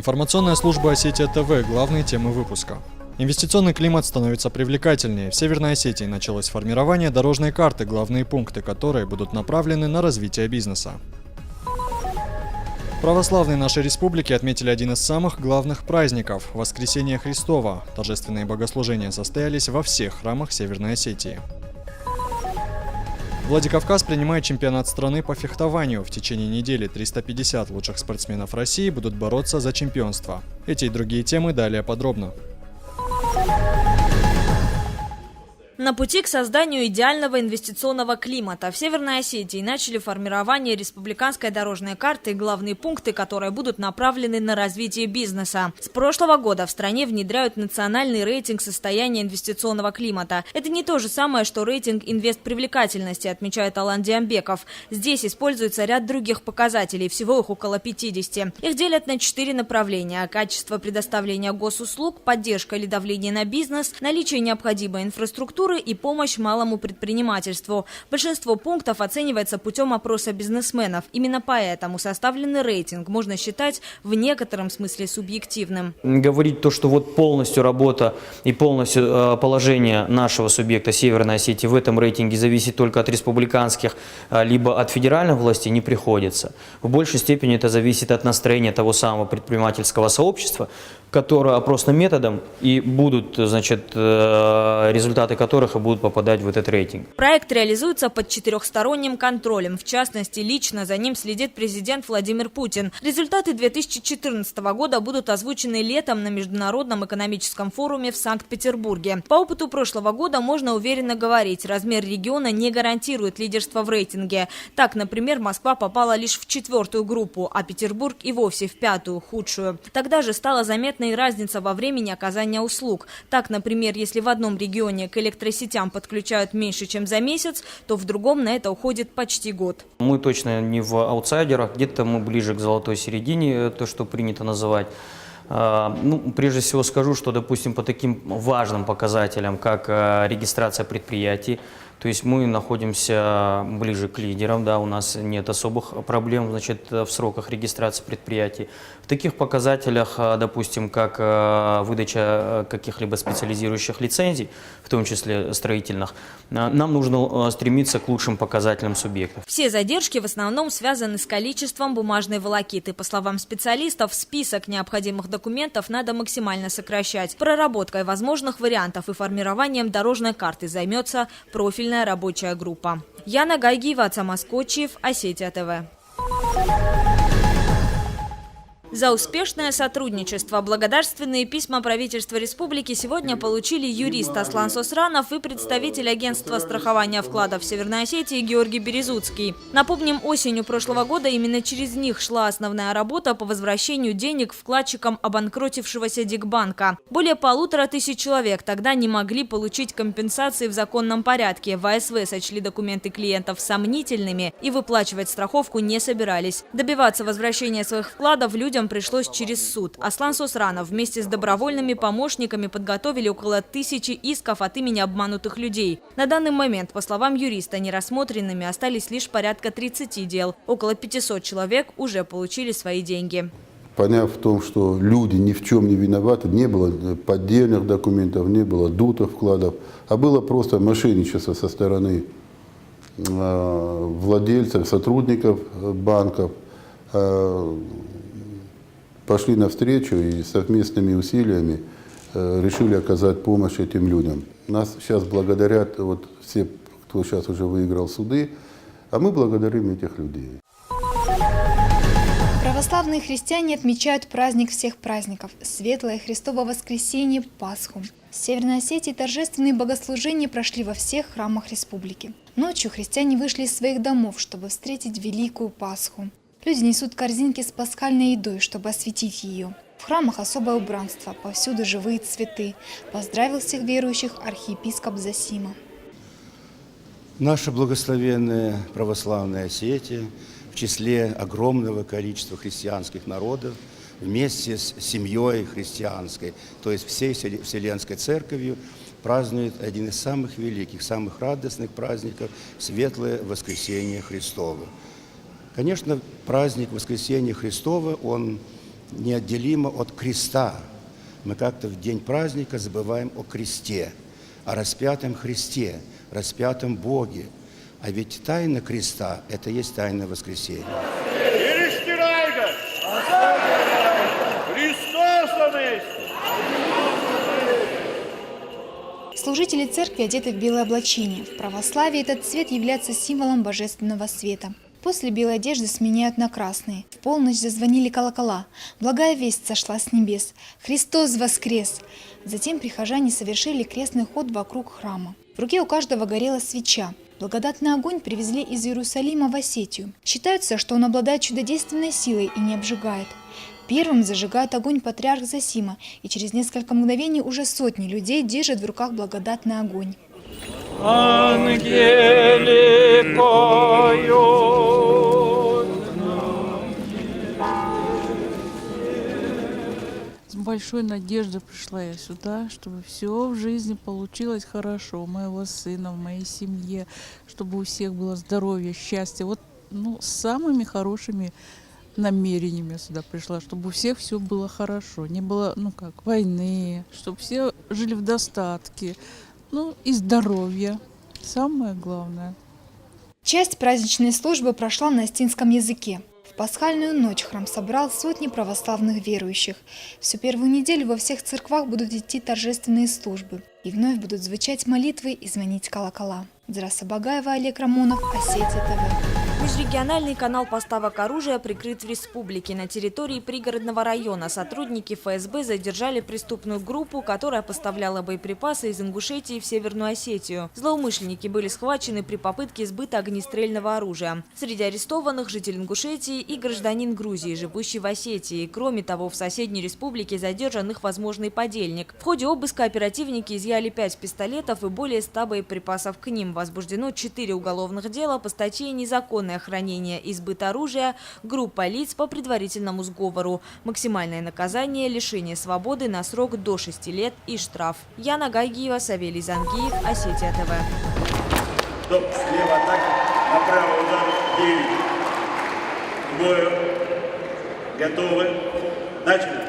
Информационная служба Осетия ТВ. Главные темы выпуска. Инвестиционный климат становится привлекательнее. В Северной Осетии началось формирование дорожной карты, главные пункты которой будут направлены на развитие бизнеса. Православные нашей республики отметили один из самых главных праздников – Воскресение Христово. Торжественные богослужения состоялись во всех храмах Северной Осетии. Владикавказ принимает чемпионат страны по фехтованию. В течение недели 350 лучших спортсменов России будут бороться за чемпионство. Эти и другие темы далее подробно. На пути к созданию идеального инвестиционного климата в Северной Осетии начали формирование республиканской дорожной карты, главные пункты которой будут направлены на развитие бизнеса. С прошлого года в стране внедряют национальный рейтинг состояния инвестиционного климата. Это не то же самое, что рейтинг инвестпривлекательности, отмечает Алан Диамбеков. Здесь используется ряд других показателей, всего их около 50. Их делят на 4 направления: качество предоставления госуслуг, поддержка или давление на бизнес, наличие необходимой инфраструктуры и помощь малому предпринимательству. Большинство пунктов оценивается путем опроса бизнесменов. Именно поэтому составленный рейтинг можно считать в некотором смысле субъективным. Говорить то, что вот полностью работа и полностью положение нашего субъекта Северной Осетии в этом рейтинге зависит только от республиканских либо от федеральных властей, не приходится. В большей степени это зависит от настроения того самого предпринимательского сообщества, которое опросным методом и будут, результаты которых будут попадать в этот рейтинг. Проект реализуется под четырехсторонним контролем. В частности, лично за ним следит президент Владимир Путин. Результаты 2014 года будут озвучены летом на Международном экономическом форуме в Санкт-Петербурге. По опыту прошлого года можно уверенно говорить, размер региона не гарантирует лидерство в рейтинге. Так, например, Москва попала лишь в 4-ю группу, а Петербург и вовсе в 5-ю, худшую. Тогда же стала заметна и разница во времени оказания услуг. Так, например, если в одном регионе к электросетям подключают меньше, чем за месяц, то в другом на это уходит почти год. Мы точно не в аутсайдерах, где-то мы ближе к золотой середине, то, что принято называть. Прежде всего скажу, что, допустим, по таким важным показателям, как регистрация предприятий, то есть мы находимся ближе к лидерам, да, у нас нет особых проблем, в сроках регистрации предприятий. В таких показателях, допустим, как выдача каких-либо специализирующих лицензий, в том числе строительных, нам нужно стремиться к лучшим показателям субъектов. Все задержки в основном связаны с количеством бумажной волокиты. По словам специалистов, список необходимых документов надо максимально сокращать. Проработкой возможных вариантов и формированием дорожной карты займется профильная рабочая группа. Яна Гайгиева, Москочиев, Осетия ТВ. За успешное сотрудничество благодарственные письма правительства республики сегодня получили юрист Аслан Сосранов и представитель агентства страхования вкладов в Северной Осетии Георгий Березуцкий. Напомним, осенью прошлого года именно через них шла основная работа по возвращению денег вкладчикам обанкротившегося Дигбанка. Более 1500 человек тогда не могли получить компенсации в законном порядке. В АСВ сочли документы клиентов сомнительными и выплачивать страховку не собирались. Добиваться возвращения своих вкладов людям пришлось через суд. Аслан Сосранов вместе с добровольными помощниками подготовили около 1000 исков от имени обманутых людей. На данный момент, по словам юриста, нерассмотренными остались лишь порядка 30 дел. Около 500 человек уже получили свои деньги. Поняв в том, что люди ни в чем не виноваты, не было поддельных документов, не было дутых вкладов, а было просто мошенничество со стороны владельцев, сотрудников банков, пошли навстречу и совместными усилиями решили оказать помощь этим людям. Нас сейчас благодарят все, кто сейчас уже выиграл суды, а мы благодарим этих людей. Православные христиане отмечают праздник всех праздников – Светлое Христово Воскресенье – Пасху. В Северной Осетии торжественные богослужения прошли во всех храмах республики. Ночью христиане вышли из своих домов, чтобы встретить Великую Пасху. Люди несут корзинки с пасхальной едой, чтобы осветить ее. В храмах особое убранство, повсюду живые цветы. Поздравил всех верующих архиепископ Зосима. Наша благословенная православная Осетия в числе огромного количества христианских народов вместе с семьей христианской, то есть всей Вселенской Церковью, празднует один из самых великих, самых радостных праздников – Светлое Воскресение Христово. Конечно, праздник Воскресения Христова, он неотделимо от креста. Мы как-то в день праздника забываем о кресте, о распятом Христе, распятом Боге. А ведь тайна креста – это есть тайна воскресения. Служители церкви одеты в белое облачение. В православии этот цвет является символом божественного света. После белой одежды сменяют на красные. В полночь зазвонили колокола. Благая весть сошла с небес. Христос воскрес! Затем прихожане совершили крестный ход вокруг храма. В руке у каждого горела свеча. Благодатный огонь привезли из Иерусалима в Осетию. Считается, что он обладает чудодейственной силой и не обжигает. Первым зажигает огонь патриарх Зосима, и через несколько мгновений уже сотни людей держат в руках благодатный огонь. Ангели поют. С большой надеждой пришла я сюда, чтобы все в жизни получилось хорошо. У моего сына, в моей семье, чтобы у всех было здоровье, счастье. Вот, с самыми хорошими намерениями я сюда пришла, чтобы у всех все было хорошо. Не было, войны, чтобы все жили в достатке. И здоровье. Самое главное. Часть праздничной службы прошла на остинском языке. В пасхальную ночь храм собрал сотни православных верующих. Всю первую неделю во всех церквах будут идти торжественные службы. И вновь будут звучать молитвы и звонить колокола. Здраса Багаева, Олег Рамонов, Осетия ТВ. Межрегиональный канал поставок оружия прикрыт в республике. На территории пригородного района сотрудники ФСБ задержали преступную группу, которая поставляла боеприпасы из Ингушетии в Северную Осетию. Злоумышленники были схвачены при попытке сбыта огнестрельного оружия. Среди арестованных житель Ингушетии и гражданин Грузии, живущий в Осетии. Кроме того, в соседней республике задержан их возможный подельник. В ходе обыска оперативники изъяли 5 пистолетов и более 100 боеприпасов к ним. Возбуждено 4 уголовных дела по статье «Незаконное хранение и сбыт оружия», группа лиц по предварительному сговору. Максимальное наказание – лишение свободы на срок до 6 лет и штраф. Яна Гайгиева, Савелий Зангиев, Осетия ТВ. Стоп, слева атака, направо удар, 9. К бою. Готовы. Начали.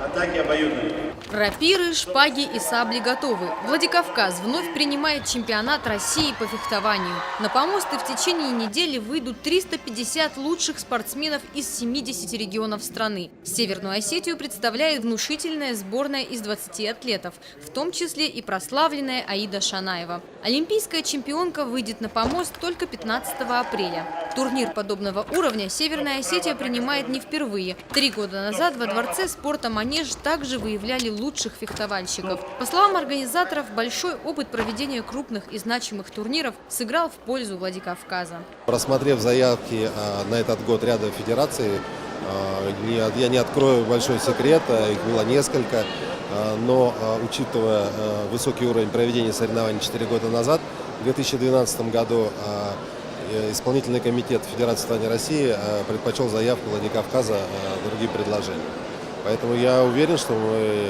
Атаки обоюдные. Рапиры, шпаги и сабли готовы. Владикавказ вновь принимает чемпионат России по фехтованию. На помосты в течение недели выйдут 350 лучших спортсменов из 70 регионов страны. Северную Осетию представляет внушительная сборная из 20 атлетов, в том числе и прославленная Аида Шанаева. Олимпийская чемпионка выйдет на помост только 15 апреля. Турнир подобного уровня Северная Осетия принимает не впервые. 3 года назад во Дворце спорта «Манеж» также выявляли лучших фехтовальщиков. По словам организаторов, большой опыт проведения крупных и значимых турниров сыграл в пользу Владикавказа. Просмотрев заявки на этот год ряда федераций, я не открою большой секрет, их было несколько, но учитывая высокий уровень проведения соревнований 4 года назад, в 2012 году исполнительный комитет Федерации фехтования России предпочел заявку Владикавказа другим предложениям. Поэтому я уверен, что мы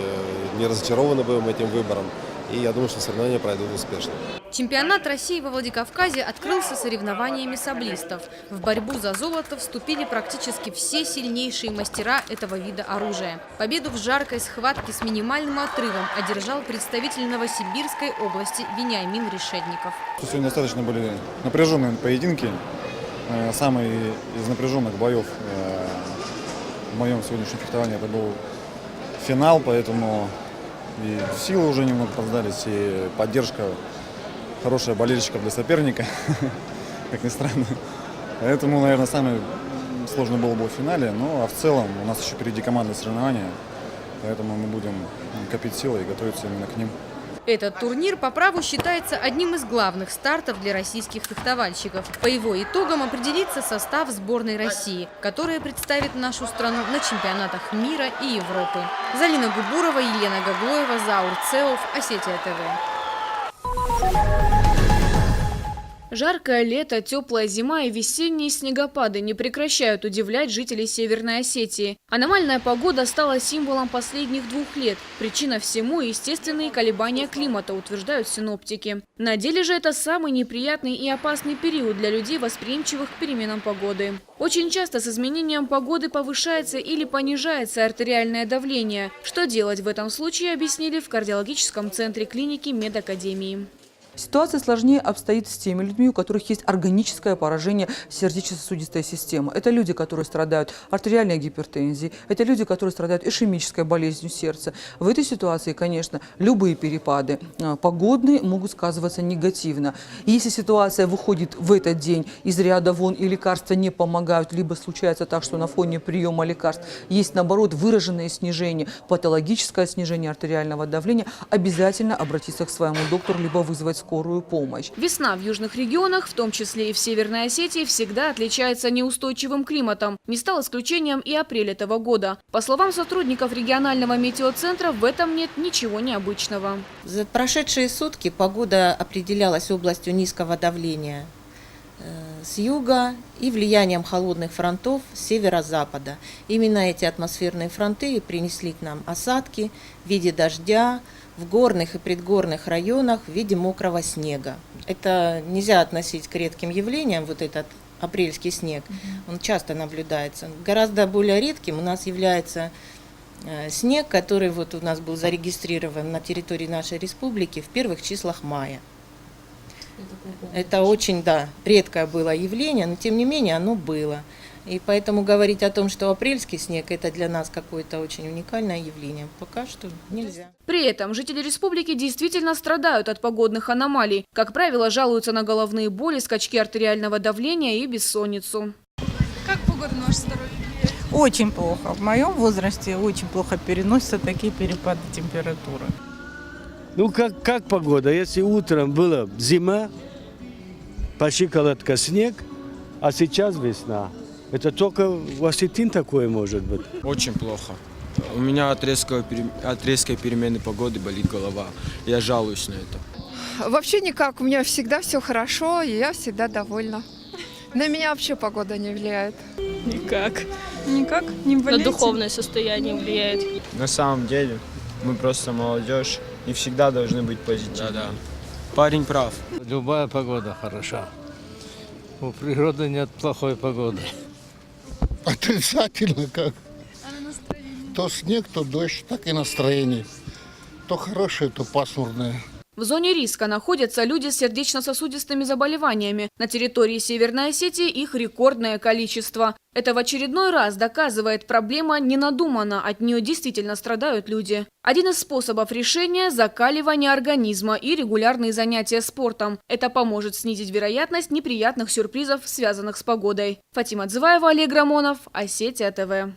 не разочарованы будем этим выбором, и я думаю, что соревнования пройдут успешно. Чемпионат России во Владикавказе открылся соревнованиями саблистов. В борьбу за золото вступили практически все сильнейшие мастера этого вида оружия. Победу в жаркой схватке с минимальным отрывом одержал представитель Новосибирской области Вениамин Решетников. Сегодня достаточно были напряженные поединки. Самый из напряженных боев в моем сегодняшнем фехтовании это был финал, поэтому и силы уже немного подсдались, и поддержка хорошая болельщиков для соперника, как ни странно. Поэтому, наверное, самый сложный был бы в финале, а в целом у нас еще впереди командные соревнования, поэтому мы будем копить силы и готовиться именно к ним. Этот турнир по праву считается одним из главных стартов для российских фехтовальщиков. По его итогам определится состав сборной России, которая представит нашу страну на чемпионатах мира и Европы. Залина Губурова, Елена Гаглоева, Заур Цеов, Осетия ТВ. Жаркое лето, теплая зима и весенние снегопады не прекращают удивлять жителей Северной Осетии. Аномальная погода стала символом последних 2 лет. Причина всему – естественные колебания климата, утверждают синоптики. На деле же это самый неприятный и опасный период для людей, восприимчивых к переменам погоды. Очень часто с изменением погоды повышается или понижается артериальное давление. Что делать в этом случае, объяснили в кардиологическом центре клиники медакадемии. Ситуация сложнее обстоит с теми людьми, у которых есть органическое поражение сердечно-сосудистой системы. Это люди, которые страдают артериальной гипертензией, это люди, которые страдают ишемической болезнью сердца. В этой ситуации, конечно, любые перепады погодные могут сказываться негативно. И если ситуация выходит в этот день из ряда вон и лекарства не помогают, либо случается так, что на фоне приема лекарств есть, наоборот, выраженное снижение, патологическое снижение артериального давления, обязательно обратиться к своему доктору, либо вызвать скорую помощь. Весна в южных регионах, в том числе и в Северной Осетии, всегда отличается неустойчивым климатом. Не стал исключением и апрель этого года. По словам сотрудников регионального метеоцентра, в этом нет ничего необычного. За прошедшие сутки погода определялась областью низкого давления с юга и влиянием холодных фронтов с северо-запада. Именно эти атмосферные фронты принесли к нам осадки в виде дождя, в горных и предгорных районах в виде мокрого снега. Это нельзя относить к редким явлениям, вот этот апрельский снег. Он часто наблюдается. Гораздо более редким у нас является снег, который вот у нас был зарегистрирован на территории нашей республики в первых числах мая. Это очень, редкое было явление, но тем не менее оно было. И поэтому говорить о том, что апрельский снег – это для нас какое-то очень уникальное явление, пока что нельзя. При этом жители республики действительно страдают от погодных аномалий. Как правило, жалуются на головные боли, скачки артериального давления и бессонницу. Как погода на ваше здоровье? Очень плохо. В моем возрасте очень плохо переносятся такие перепады температуры. Ну как погода? Если утром была зима, по щиколотка снег, а сейчас весна. Это только в Осетии такое может быть. Очень плохо. У меня от резкой перемены погоды болит голова. Я жалуюсь на это. Вообще никак. У меня всегда все хорошо, и я всегда довольна. На меня вообще погода не влияет. Никак. Никак? Не болеете? На духовное состояние влияет. На самом деле, мы просто молодежь и всегда должны быть позитивными. Да. Парень прав. Любая погода хороша. У природы нет плохой погоды. Отрицательно как. А на настроение? То снег, то дождь, так и настроение. То хорошее, то пасмурное. В зоне риска находятся люди с сердечно-сосудистыми заболеваниями. На территории Северной Осетии их рекордное количество. Это в очередной раз доказывает, проблема не надумана, от нее действительно страдают люди. Один из способов решения – закаливание организма и регулярные занятия спортом. Это поможет снизить вероятность неприятных сюрпризов, связанных с погодой. Фатима Дзываева, Олег Рамонов, Осетия ТВ.